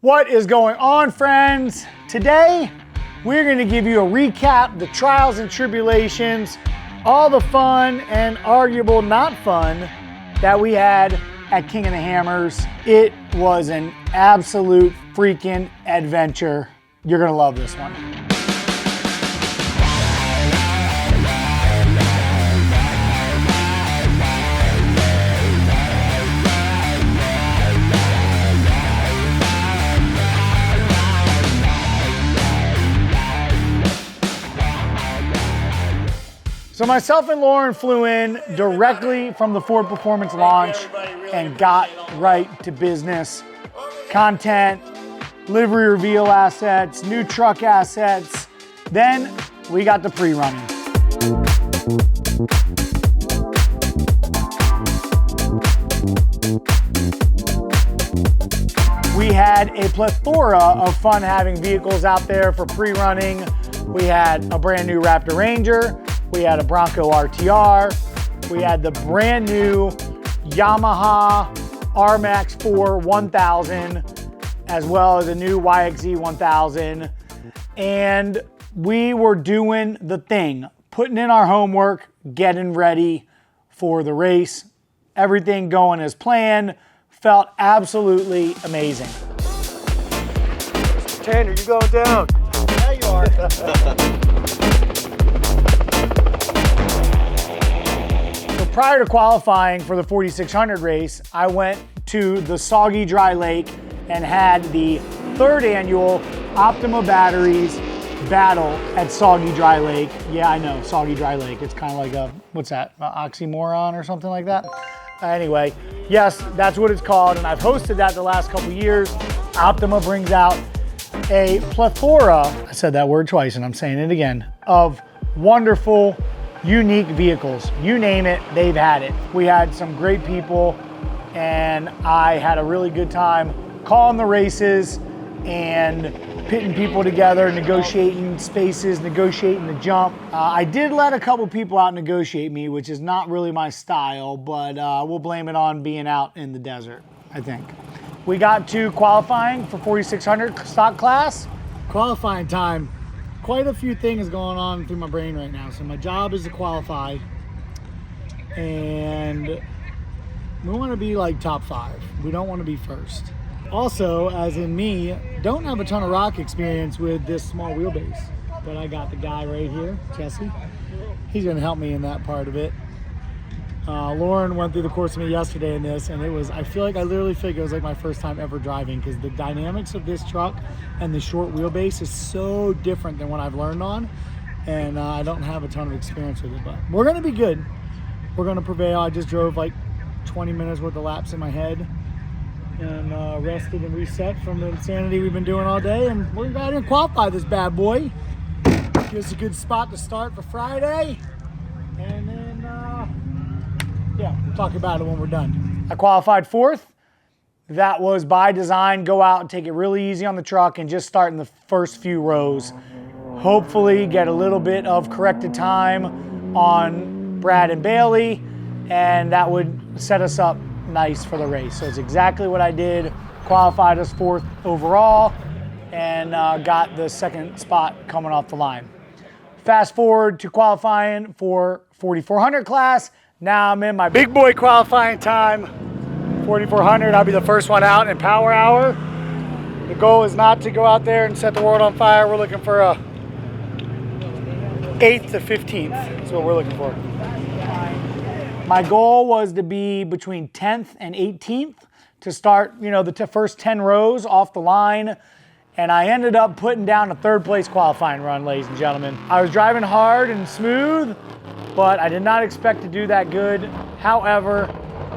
What is going on, friends? Today, we're going to give you a recap, the trials and tribulations, all the fun and arguable not fun that we had at King of the Hammers. It was an absolute freaking adventure. You're going to love this one. So myself and Lauren flew in directly from the Ford Performance launch and got right to business. Content, livery reveal assets, new truck assets. Then we got the pre-running. We had a plethora of fun having vehicles out there for pre-running. We had a brand new Raptor Ranger. We had a Bronco RTR. We had the brand new Yamaha RMAX 4 1000, as well as a new YXZ 1000. And we were doing the thing, putting in our homework, getting ready for the race. Everything going as planned. Felt absolutely amazing. Tanner, you're going down. Yeah, you are. Prior to qualifying for the 4600 race, I went to the Soggy Dry Lake and had the third annual Optima Batteries battle at Soggy Dry Lake. Yeah, I know, Soggy Dry Lake. It's kind of like a, what's that, oxymoron or something like that? Anyway, yes, that's what it's called, and I've hosted that the last couple years. Optima brings out a plethora, I said that word twice and I'm saying it again, of wonderful, unique vehicles. You name it, they've had it. We had some great people and I had a really good time calling the races and pitting people together, negotiating spaces, negotiating the jump. I did let a couple people out negotiate me, which is not really my style, but we'll blame it on being out in the desert, I think. We got to qualifying for 4600 stock class. Qualifying time. Quite a few things going on through my brain right now. So my job is to qualify and we want to be like top 5. We don't want to be first. Also, as in me, don't have a ton of rock experience with this small wheelbase, but I got the guy right here, Jesse. He's going to help me in that part of it. Lauren went through the course with me yesterday in this, and I feel like it was like my first time ever driving, because the dynamics of this truck and the short wheelbase is so different than what I've learned on, and I don't have a ton of experience with it, but we're gonna be good. We're gonna prevail. I just drove like 20 minutes worth of laps in my head and rested and reset from the insanity we've been doing all day, and we're gonna qualify this bad boy. Give us a good spot to start for Friday, and then yeah, we'll talk about it when we're done. I qualified 4th. That was by design. Go out and take it really easy on the truck and just start in the first few rows. Hopefully get a little bit of corrected time on Brad and Bailey, and that would set us up nice for the race. So it's exactly what I did. Qualified us 4th overall and got the 2nd spot coming off the line. Fast forward to qualifying for 4400 class. Now I'm in my big boy qualifying time, 4400. I'll be the first one out in power hour. The goal is not to go out there and set the world on fire. We're looking for a 8th to 15th. That's what we're looking for. My goal was to be between 10th and 18th to start, the first 10 rows off the line. And I ended up putting down a 3rd place qualifying run, ladies and gentlemen. I was driving hard and smooth, but I did not expect to do that good. However,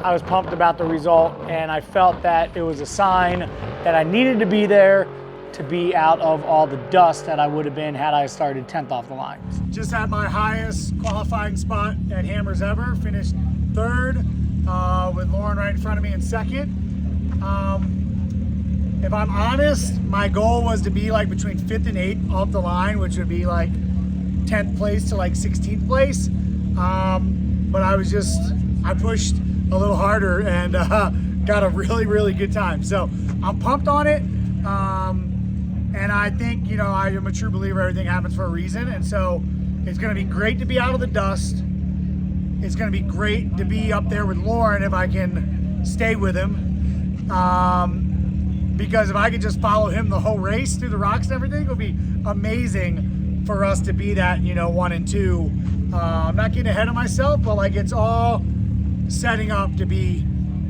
I was pumped about the result, and I felt that it was a sign that I needed to be there to be out of all the dust that I would have been had I started 10th off the line. Just had my highest qualifying spot at Hammers ever. Finished 3rd with Lauren right in front of me in 2nd. If I'm honest, my goal was to be like between 5th and 8th off the line, which would be like 10th place to like 16th place. But I pushed a little harder and got a really, really good time. So I'm pumped on it. And I think, you know, I am a true believer everything happens for a reason. And so it's going to be great to be out of the dust. It's going to be great to be up there with Lauren if I can stay with him. Because if I could just follow him the whole race through the rocks and everything, it would be amazing for us to be that, you know, 1 and 2. I'm not getting ahead of myself, but like it's all setting up to be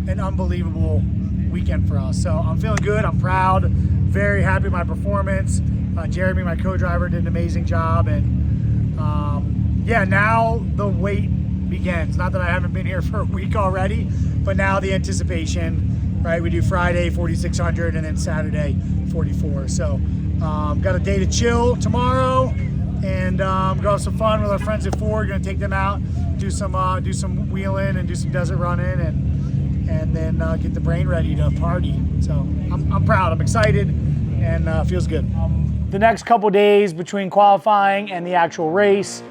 an unbelievable weekend for us. So I'm feeling good. I'm proud. Very happy with my performance. Jeremy, my co-driver, did an amazing job. And yeah, now the wait begins. Not that I haven't been here for a week already, but now the anticipation, right? We do Friday 4,600 and then Saturday 44. So got a day to chill tomorrow and go have some fun with our friends at Ford. Gonna take them out, do some wheeling and do some desert running and then get the brain ready to party. So I'm proud, I'm excited, and feels good. The next couple days between qualifying and the actual race,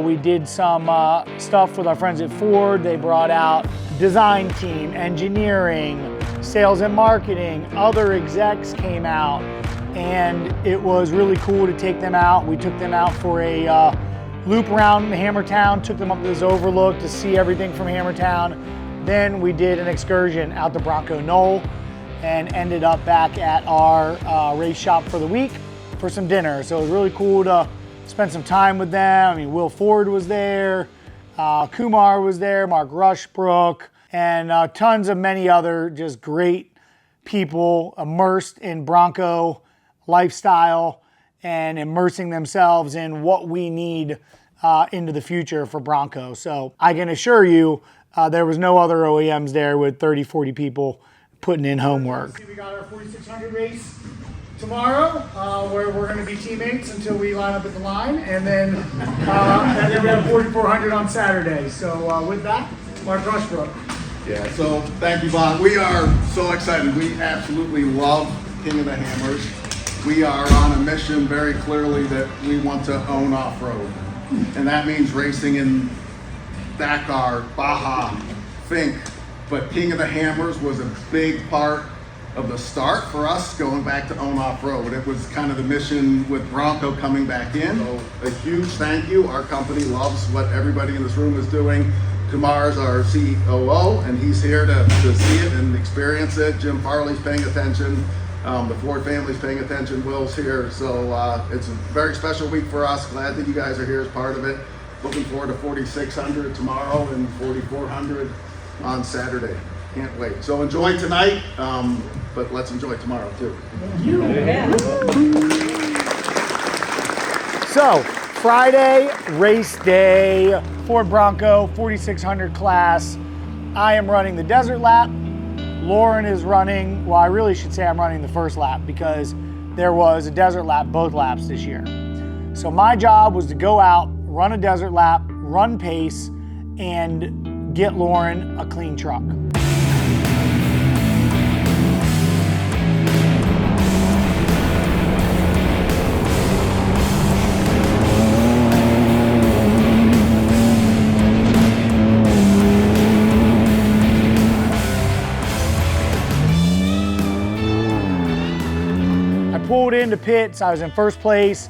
we did some stuff with our friends at Ford. They brought out design team, engineering, sales and marketing, other execs came out, and it was really cool to take them out. We took them out for a loop around Hammertown, took them up to this overlook to see everything from Hammertown. Then we did an excursion out to Bronco Knoll and ended up back at our race shop for the week for some dinner. So it was really cool to spend some time with them. I mean, Will Ford was there, Kumar was there, Mark Rushbrook, and tons of many other just great people immersed in Bronco lifestyle and immersing themselves in what we need into the future for Bronco. So I can assure you, there was no other OEMs there with 30, 40 people putting in homework. We got our 4,600 race tomorrow, where we're going to be teammates until we line up at the line, and then we have 4,400 on Saturday. So with that, Mark Rushbrook. Yeah, so thank you, Bob. We are so excited. We absolutely love King of the Hammers. We are on a mission very clearly that we want to own off-road. And that means racing in Dakar, Baja, Fink. But King of the Hammers was a big part of the start for us going back to own off-road. It was kind of the mission with Bronco coming back in. So a huge thank you. Our company loves what everybody in this room is doing. Kumar's our COO, and he's here to see it and experience it. Jim Farley's paying attention. The Ford family's paying attention. Will's here. So it's a very special week for us. Glad that you guys are here as part of it. Looking forward to 4,600 tomorrow and 4,400 on Saturday. Can't wait. So enjoy tonight, but let's enjoy tomorrow too. Thank you. So Friday, race day, Ford Bronco, 4,600 class. I am running the desert lap. Lauren is running, well, I really should say I'm running the first lap because there was a desert lap both laps this year. So my job was to go out, run a desert lap, run pace, and get Lauren a clean truck. Pulled into pits, I was in first place,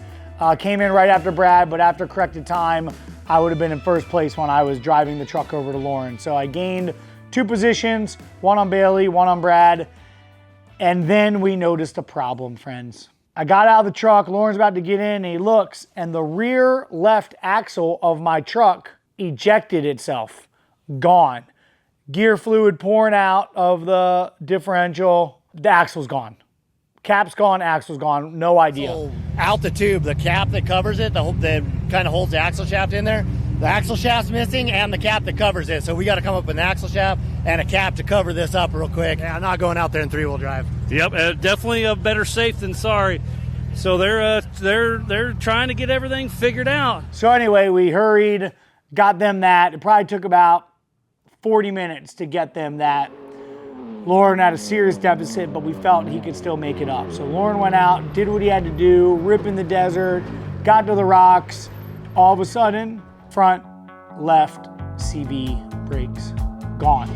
came in right after Brad, but after corrected time, I would have been in first place when I was driving the truck over to Lauren. So I gained 2 positions, one on Bailey, one on Brad, and then we noticed a problem, friends. I got out of the truck, Lauren's about to get in, and he looks, and the rear left axle of my truck ejected itself, gone. Gear fluid pouring out of the differential, the axle's gone. Cap's gone, axle's gone, no idea. So out the tube, the cap that covers it, that kind of holds the axle shaft in there, the axle shaft's missing and the cap that covers it. So we got to come up with an axle shaft and a cap to cover this up real quick. Yeah, I'm not going out there in 3-wheel drive. Yep, definitely a better safe than sorry. So they're trying to get everything figured out. So anyway, we hurried, got them that. It probably took about 40 minutes to get them that. Lauren had a serious deficit, but we felt he could still make it up. So Lauren went out, did what he had to do, rip in the desert, got to the rocks. All of a sudden, front left CV brakes gone.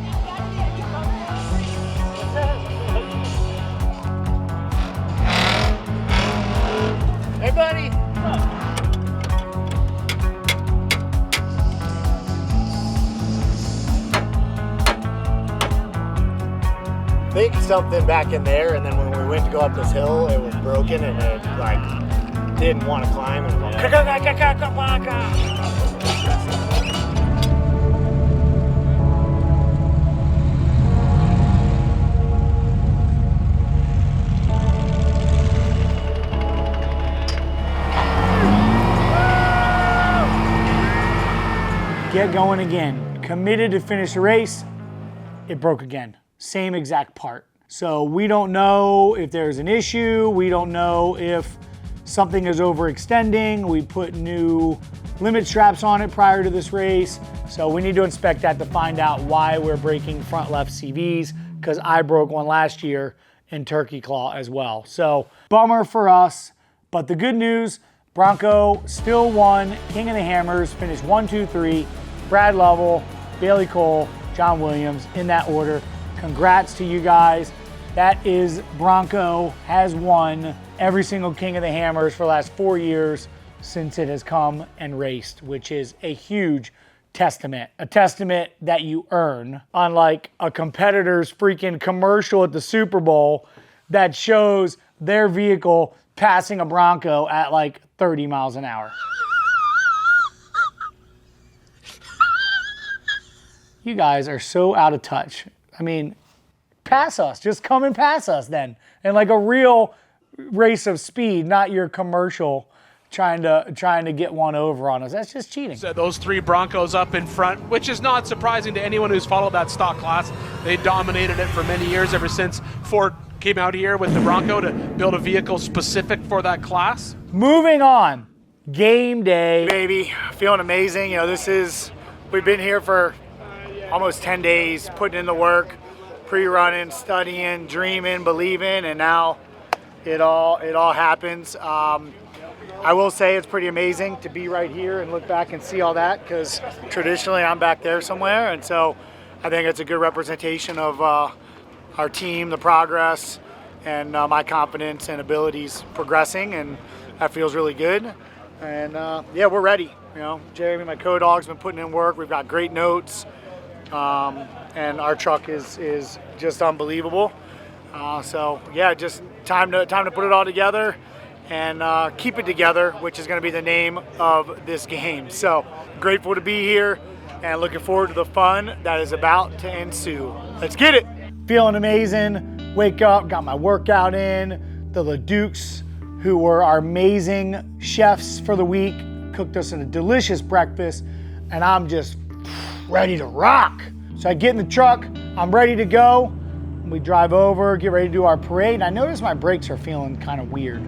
something back in there, and then when we went to go up this hill, it was broken, and it like didn't want to climb. And get going again. Committed to finish the race. It broke again. Same exact part. So we don't know if there's an issue. We don't know if something is overextending. We put new limit straps on it prior to this race. So we need to inspect that to find out why we're breaking front left CVs, because I broke one last year in Turkey Claw as well. So bummer for us, but the good news, Bronco still won. King of the Hammers finished 1, 2, 3. Brad Lovell, Bailey Cole, John Williams in that order. Congrats to you guys. That is Bronco has won every single King of the Hammers for the last 4 years since it has come and raced, which is a huge testament. A testament that you earn, unlike a competitor's freaking commercial at the Super Bowl that shows their vehicle passing a Bronco at like 30 miles an hour. You guys are so out of touch. I mean, pass us. Just come and pass us then. And like a real race of speed, not your commercial trying to get one over on us. That's just cheating. So those 3 Broncos up in front, which is not surprising to anyone who's followed that stock class. They dominated it for many years, ever since Ford came out here with the Bronco to build a vehicle specific for that class. Moving on. Game day, baby. Feeling amazing. You know, we've been here for almost 10 days, putting in the work, pre-running, studying, dreaming, believing, and now it all happens. I will say it's pretty amazing to be right here and look back and see all that, because traditionally I'm back there somewhere, and so I think it's a good representation of our team, the progress, and my confidence and abilities progressing, and that feels really good. And yeah, we're ready. You know, Jeremy, my co-dog's been putting in work. We've got great notes. And our truck is just unbelievable. So yeah, just time to put it all together and keep it together, which is going to be the name of this game. So grateful to be here and looking forward to the fun that is about to ensue. Let's get it. Feeling amazing. Wake up, got my workout in. The LeDukes, who were our amazing chefs for the week, cooked us a delicious breakfast, and I'm just ready to rock. So I get in the truck, I'm ready to go. We drive over, get ready to do our parade, and I notice my brakes are feeling kind of weird.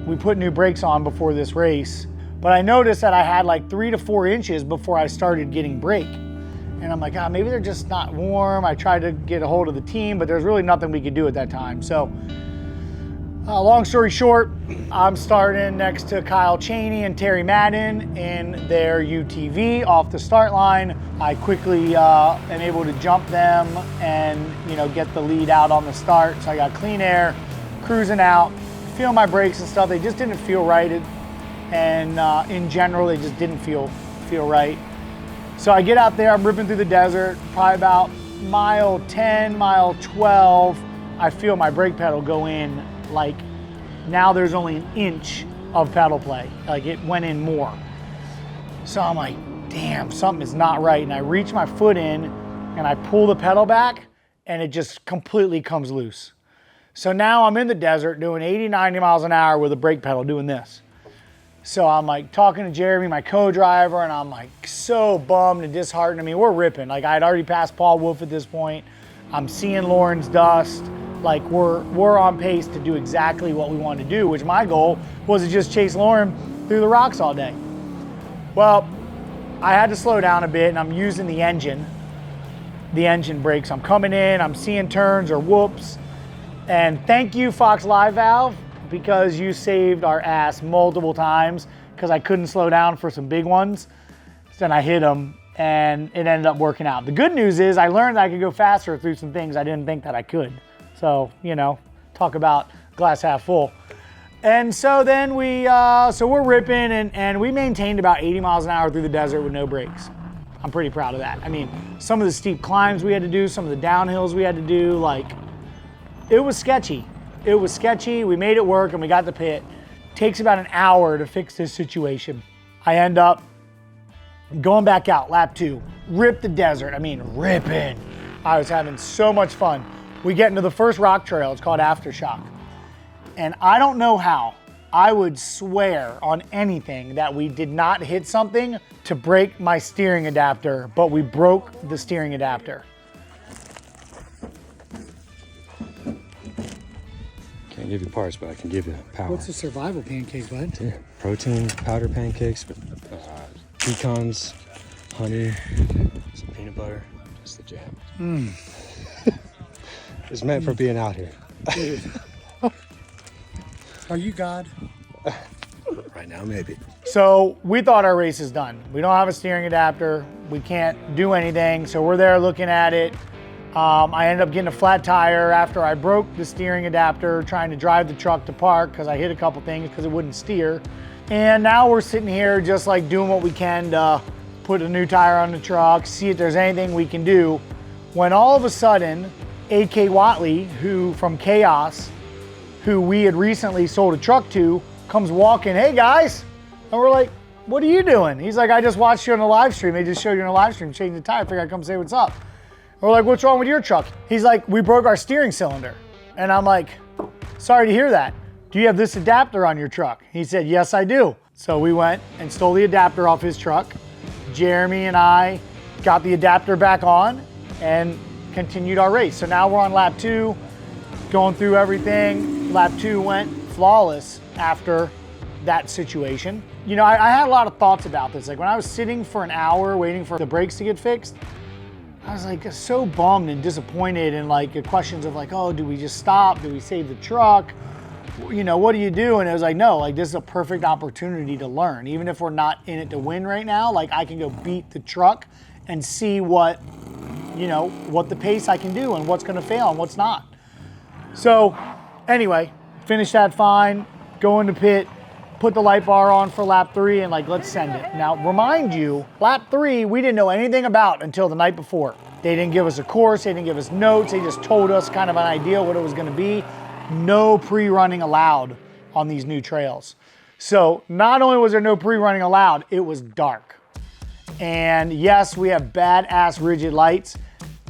We put new brakes on before this race, but I noticed that I had like 3 to 4 inches before I started getting brake. And I'm like, maybe they're just not warm. I tried to get a hold of the team, but there's really nothing we could do at that time. So long story short, I'm starting next to Kyle Cheney and Terry Madden in their UTV off the start line. I quickly am able to jump them and get the lead out on the start. So I got clean air, cruising out, feel my brakes and stuff. They just didn't feel right, and in general, they just didn't feel right. So I get out there, I'm ripping through the desert, probably about mile 10, mile 12. I feel my brake pedal go in. Like, now there's only an inch of pedal play. Like, it went in more. So I'm like, damn, something is not right. And I reach my foot in and I pull the pedal back and it just completely comes loose. So now I'm in the desert doing 80, 90 miles an hour with a brake pedal doing this. So I'm like talking to Jeremy, my co-driver, and I'm like so bummed and disheartened. I mean, we're ripping. Like, I had already passed Paul Wolf at this point. I'm seeing Lauren's dust. Like, we're on pace to do exactly what we wanted to do, which my goal was to just chase Lauren through the rocks all day. Well, I had to slow down a bit, and I'm using the engine brakes. I'm coming in, I'm seeing turns or whoops. And thank you, Fox Live Valve, because you saved our ass multiple times because I couldn't slow down for some big ones. So then I hit them, and it ended up working out. The good news is I learned that I could go faster through some things I didn't think that I could. So, talk about glass half full. And so then we're ripping and we maintained about 80 miles an hour through the desert with no brakes. I'm pretty proud of that. I mean, some of the steep climbs we had to do, some of the downhills we had to do, like, it was sketchy. It was sketchy. We made it work and we got the pit. Takes about an hour to fix this situation. I end up going back out, lap 2. Rip the desert. I mean, ripping. I was having so much fun. We get into the first rock trail. It's called Aftershock. And I don't know how. I would swear on anything that we did not hit something to break my steering adapter, but we broke the steering adapter. Can't give you parts, but I can give you power. What's a survival pancake, bud? Yeah, protein powder pancakes with pecans, honey, some peanut butter, just the jam. It's meant for being out here. Dude. Are you God? Right now, maybe. So we thought our race is done. We don't have a steering adapter. We can't do anything. So we're there looking at it. I ended up getting a flat tire after I broke the steering adapter, trying to drive the truck to park because I hit a couple things because it wouldn't steer. And now we're sitting here just like doing what we can to put a new tire on the truck, see if there's anything we can do. When all of a sudden, A.K. Watley, who from Chaos, who we had recently sold a truck to, comes walking, hey guys. And we're like, what are you doing? He's like, I just watched you on the live stream. They just showed you on the live stream, changing the tire. I figured I'd come say what's up. We're like, what's wrong with your truck? He's like, we broke our steering cylinder. And I'm like, sorry to hear that. Do you have this adapter on your truck? He said, yes, I do. So we went and stole the adapter off his truck. Jeremy and I got the adapter back on and continued our race. So now we're on lap 2, going through everything. Lap 2 went flawless after that situation. You know, I had a lot of thoughts about this. Like when I was sitting for an hour waiting for the brakes to get fixed, I was like so bummed and disappointed, and like questions of like, oh, do we just stop? Do we save the truck? You know, what do you do? And it was like, no, like this is a perfect opportunity to learn. Even if we're not in it to win right now, like I can go beat the truck and see what, you know, what the pace I can do and what's gonna fail and what's not. So anyway, finished that fine, go into pit, put the light bar on for lap 3 and like, let's send it. Now, remind you, lap 3, we didn't know anything about until the night before. They didn't give us a course, they didn't give us notes, they just told us kind of an idea what it was gonna be. No pre-running allowed on these new trails. So not only was there no pre-running allowed, it was dark. And yes, we have badass rigid lights,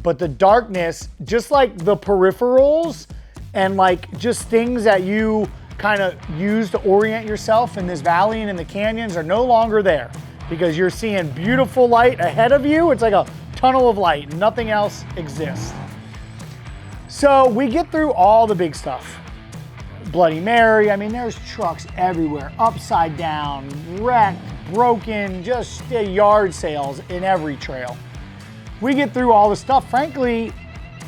but the darkness, just like the peripherals and like just things that you kind of use to orient yourself in this valley and in the canyons are no longer there because you're seeing beautiful light ahead of you. It's like a tunnel of light, nothing else exists. So we get through all the big stuff. Bloody Mary, I mean, there's trucks everywhere, upside down, wrecked, broken, just yard sales in every trail. We get through all the stuff, frankly,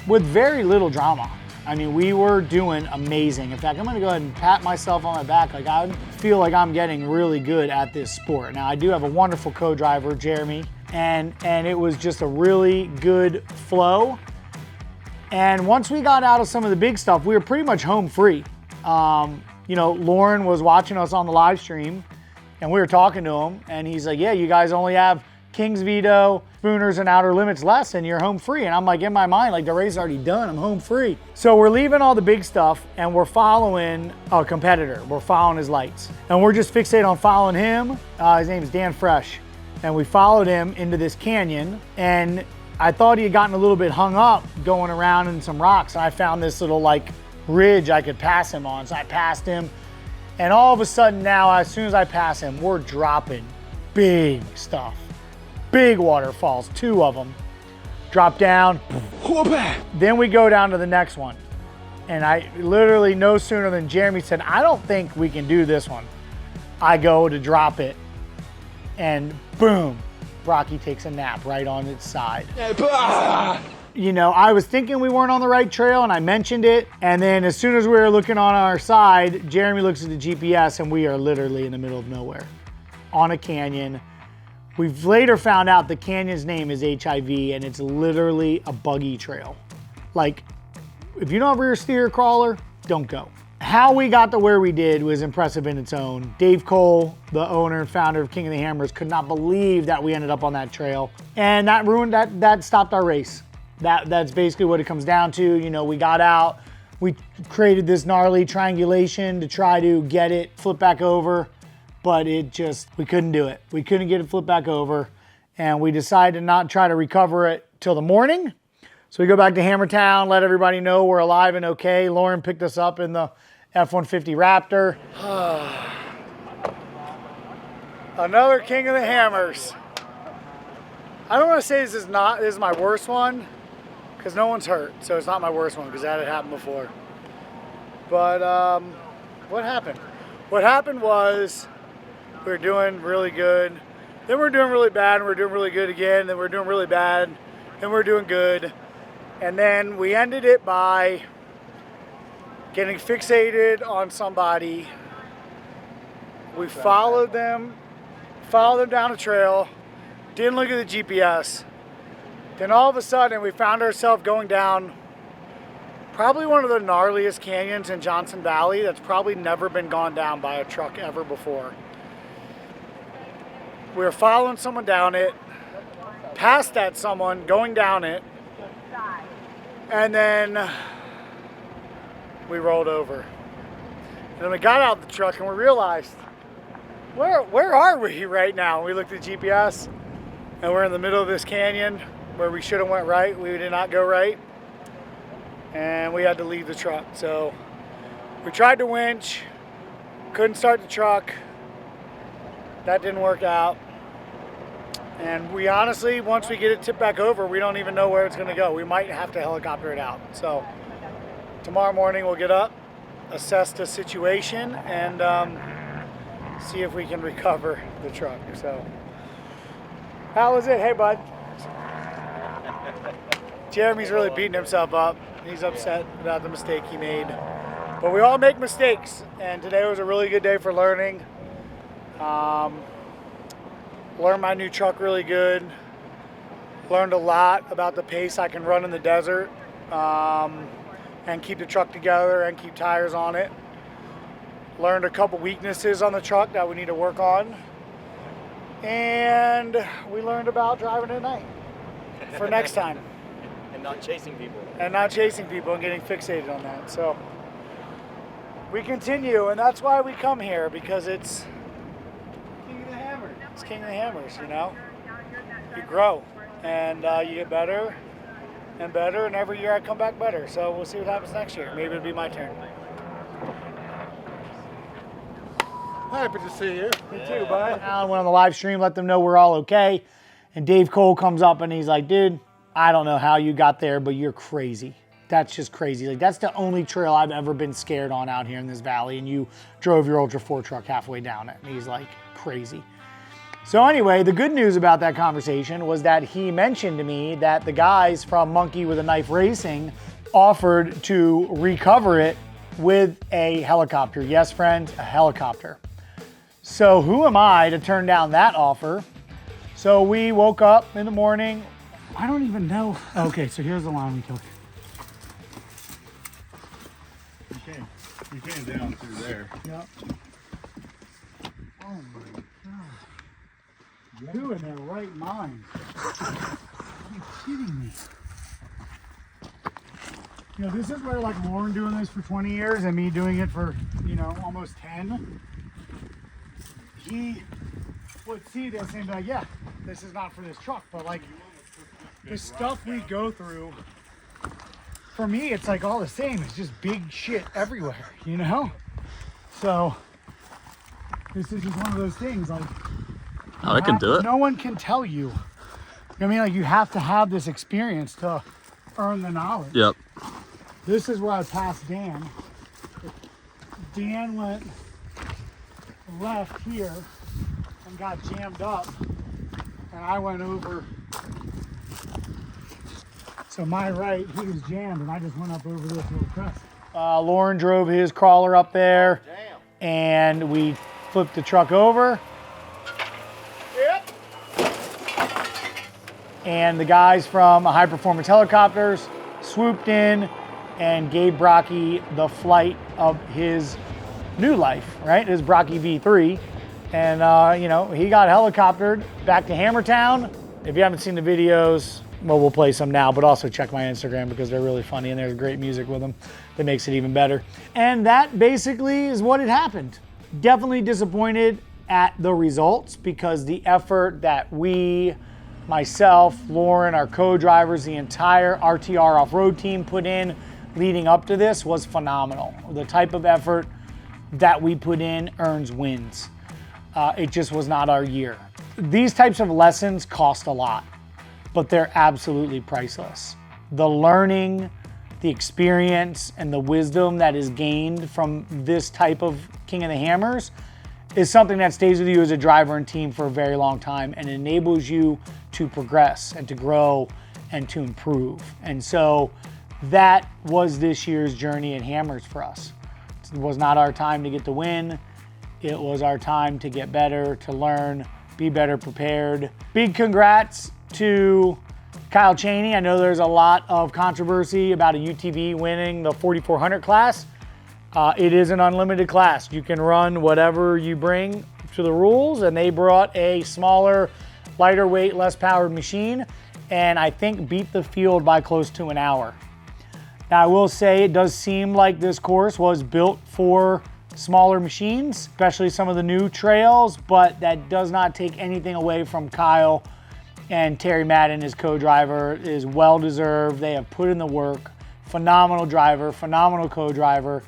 with very little drama. I mean, we were doing amazing. In fact, I'm gonna go ahead and pat myself on my back. Like I feel like I'm getting really good at this sport. Now, I do have a wonderful co-driver, Jeremy, and it was just a really good flow. And once we got out of some of the big stuff, we were pretty much home free. You know, Lauren was watching us on the live stream and we were talking to him and he's like, yeah, you guys only have King's Veto, Spooners, and Outer Limits less and you're home free. And I'm like, in my mind, like the race is already done, I'm home free. So we're leaving all the big stuff and we're following a competitor. We're following his lights. And we're just fixated on following him. His name is Dan Fresh. And we followed him into this canyon and I thought he had gotten a little bit hung up going around in some rocks. And I found this little like ridge I could pass him on. So I passed him. And all of a sudden now, as soon as I pass him, we're dropping big stuff. Big waterfalls, 2 of them. Drop down. Then we go down to the next one. And I literally no sooner than Jeremy said, I don't think we can do this one. I go to drop it. And boom, Brocky takes a nap right on its side. You know, I was thinking we weren't on the right trail and I mentioned it. And then as soon as we were looking on our side, Jeremy looks at the GPS and we are literally in the middle of nowhere on a canyon. We've later found out the canyon's name is HIV and it's literally a buggy trail. Like, if you don't have a rear steer crawler, don't go. How we got to where we did was impressive in its own. Dave Cole, the owner and founder of King of the Hammers, could not believe that we ended up on that trail. And that ruined, that stopped our race. That's basically what it comes down to. You know, we got out, We created this gnarly triangulation to try to get it flipped back over, but we couldn't do it. We couldn't get it flipped back over, and we decided to not try to recover it till the morning. So we go back to Hammertown, let everybody know we're alive and okay. Lauren picked us up in the F-150 Raptor. Another king of the hammers. I don't want to say this is my worst one, because no one's hurt, so it's not my worst one, because that had happened before. But what happened? What happened was we were doing really good, then we were doing really bad, and we were doing really good again, then we were doing really bad, then we were doing good, and then we ended it by getting fixated on somebody. We followed them down a trail, didn't look at the GPS. Then all of a sudden we found ourselves going down probably one of the gnarliest canyons in Johnson Valley that's probably never been gone down by a truck ever before. We were following someone down it, past that someone, going down it, and then we rolled over. And then we got out of the truck and we realized, where are we right now? We looked at GPS and we're in the middle of this canyon where we should have went right. We did not go right. And we had to leave the truck. So we tried to winch, couldn't start the truck. That didn't work out. And we honestly, once we get it tipped back over, we don't even know where it's gonna go. We might have to helicopter it out. So tomorrow morning we'll get up, assess the situation, and see if we can recover the truck. So that was it. Hey, bud. Jeremy's really beating himself up. He's upset about the mistake he made. But we all make mistakes, and today was a really good day for learning. Learned my new truck really good. Learned a lot about the pace I can run in the desert, and keep the truck together and keep tires on it. Learned a couple weaknesses on the truck that we need to work on. And we learned about driving at night for next time. And not chasing people. And not chasing people and getting fixated on that. So we continue, and that's why we come here, because it's King of the Hammers. It's King of the Hammers, you know? You grow, and you get better and better, and every year I come back better. So we'll see what happens next year. Maybe it'll be my turn. Happy to see you. Me too, bud. Alan went on the live stream, let them know we're all okay. And Dave Cole comes up and he's like, dude, I don't know how you got there, but you're crazy. That's just crazy. Like, that's the only trail I've ever been scared on out here in this valley, and you drove your Ultra4 truck halfway down it. And he's like, crazy. So anyway, the good news about that conversation was that he mentioned to me that the guys from Monkey with a Knife Racing offered to recover it with a helicopter. Yes, friends, a helicopter. So who am I to turn down that offer? So we woke up in the morning. I don't even know. Okay, so here's the line we took. You came down through there. Yep. Oh my God. Who in their right mind? Are you kidding me? You know, this is where like Lauren doing this for 20 years and me doing it for, you know, almost 10. He would see this and be like, yeah, this is not for this truck, but like the stuff we go through, for me, it's like all the same. It's just big shit everywhere, you know? So this is just one of those things, like, oh, I can do it. No one can tell you. You know what I mean? Like, you have to have this experience to earn the knowledge. Yep. This is where I passed Dan. Dan went left here and got jammed up, and I went over. So my right, he was jammed, and I just went up over this little crest. Lauren drove his crawler up there, and we flipped the truck over. Yep. And the guys from High Performance Helicopters swooped in and gave Brocky the flight of his new life, right? His Brocky V3. And, you know, he got helicoptered back to Hammertown. If you haven't seen the videos, well, we'll play some now, but also check my Instagram because they're really funny and there's great music with them that makes it even better. And that basically is what had happened. Definitely disappointed at the results because the effort that we, myself, Lauren, our co-drivers, the entire RTR off-road team put in leading up to this was phenomenal. The type of effort that we put in earns wins. It just was not our year. These types of lessons cost a lot, but they're absolutely priceless. The learning, the experience, and the wisdom that is gained from this type of King of the Hammers is something that stays with you as a driver and team for a very long time and enables you to progress and to grow and to improve. And so that was this year's journey at Hammers for us. It was not our time to get the win. It was our time to get better, to learn, be better prepared. Big congrats to Kyle Chaney. I know there's a lot of controversy about a UTV winning the 4400 class. It is an unlimited class. You can run whatever you bring to the rules, and they brought a smaller, lighter weight, less powered machine, and I think beat the field by close to an hour. Now I will say it does seem like this course was built for smaller machines, especially some of the new trails, but that does not take anything away from Kyle and Terry Madden, his co-driver, is well-deserved. They have put in the work. Phenomenal driver, phenomenal co-driver,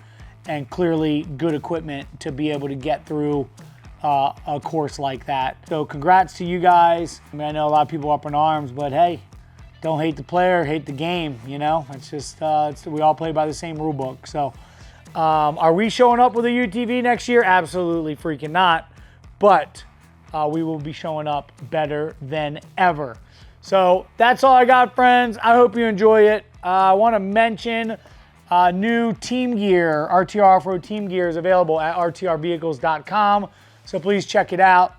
and clearly good equipment to be able to get through a course like that. So congrats to you guys. I mean, I know a lot of people up in arms, but hey, don't hate the player, hate the game, you know? It's just, we all play by the same rule book. So are we showing up with a UTV next year? Absolutely freaking not. But we will be showing up better than ever. So that's all I got, friends. I hope you enjoy it. I want to mention new team gear, RTR Off-Road team gear is available at rtrvehicles.com. So please check it out.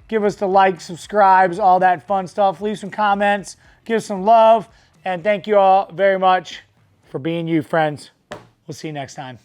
Give us the likes, subscribes, all that fun stuff. Leave some comments, give some love, and thank you all very much for being you, friends. We'll see you next time.